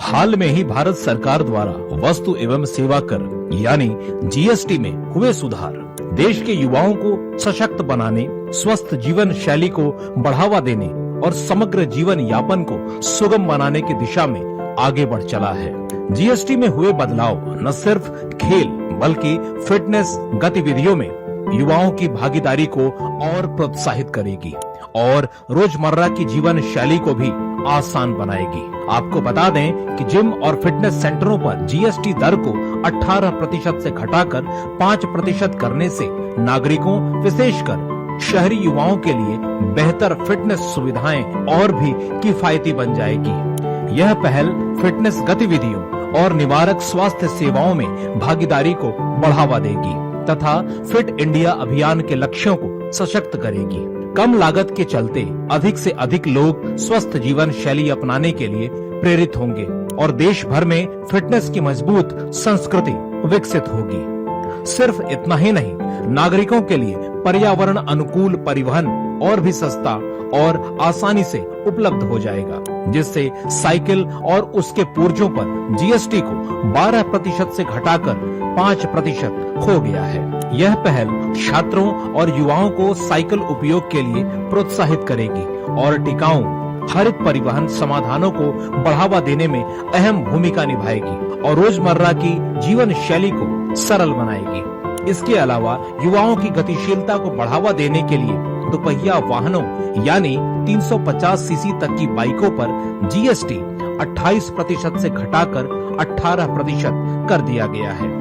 हाल में ही भारत सरकार द्वारा वस्तु एवं सेवा कर यानी जीएसटी में हुए सुधार देश के युवाओं को सशक्त बनाने, स्वस्थ जीवन शैली को बढ़ावा देने और समग्र जीवन यापन को सुगम बनाने की दिशा में आगे बढ़ चला है। जीएसटी में हुए बदलाव न सिर्फ खेल बल्कि फिटनेस गतिविधियों में युवाओं की भागीदारी को और प्रोत्साहित करेगी और रोजमर्रा की जीवन शैली को भी आसान बनाएगी। आपको बता दें कि जिम और फिटनेस सेंटरों पर जीएसटी दर को 18% से घटाकर 5% करने से नागरिकों विशेषकर शहरी युवाओं के लिए बेहतर फिटनेस सुविधाएं और भी किफायती बन जाएगी। यह पहल फिटनेस गतिविधियों और निवारक स्वास्थ्य सेवाओं में भागीदारी को बढ़ावा देगी तथा फिट इंडिया अभियान के लक्ष्यों को सशक्त करेगी। कम लागत के चलते अधिक से अधिक लोग स्वस्थ जीवन शैली अपनाने के लिए प्रेरित होंगे और देश भर में फिटनेस की मजबूत संस्कृति विकसित होगी। सिर्फ इतना ही नहीं, नागरिकों के लिए पर्यावरण अनुकूल परिवहन और भी सस्ता और आसानी से उपलब्ध हो जाएगा, जिससे साइकिल और उसके पुर्जों पर जीएसटी को 12% से घटाकर 5% हो गया है। यह पहल छात्रों और युवाओं को साइकिल उपयोग के लिए प्रोत्साहित करेगी और टिकाऊ हरित परिवहन समाधानों को बढ़ावा देने में अहम भूमिका निभाएगी और रोजमर्रा की जीवन शैली को सरल बनाएगी। इसके अलावा युवाओं की गतिशीलता को बढ़ावा देने के लिए दुपहिया वाहनों यानी 350 सीसी तक की बाइकों पर जीएसटी 28% से घटाकर 18% कर दिया गया है।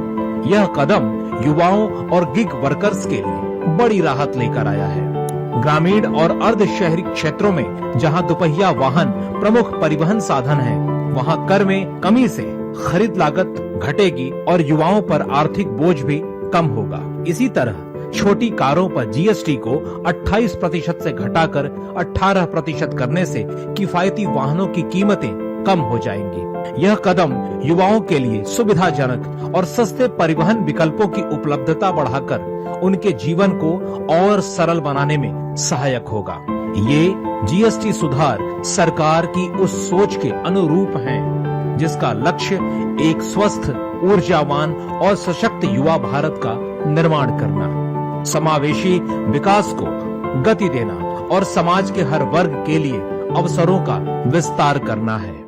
यह कदम युवाओं और गिग वर्कर्स के लिए बड़ी राहत लेकर आया है। ग्रामीण और अर्ध शहरी क्षेत्रों में जहां दुपहिया वाहन प्रमुख परिवहन साधन है, वहां कर में कमी से खरीद लागत घटेगी और युवाओं पर आर्थिक बोझ भी कम होगा। इसी तरह छोटी कारों पर जीएसटी को 28% से घटाकर 18% करने से किफायती वाहनों की कीमतें कम हो जाएंगी। यह कदम युवाओं के लिए सुविधाजनक और सस्ते परिवहन विकल्पों की उपलब्धता बढ़ाकर उनके जीवन को और सरल बनाने में सहायक होगा। ये जीएसटी सुधार सरकार की उस सोच के अनुरूप हैं, जिसका लक्ष्य एक स्वस्थ, ऊर्जावान और सशक्त युवा भारत का निर्माण करना, समावेशी विकास को गति देना और समाज के हर वर्ग के लिए अवसरों का विस्तार करना है।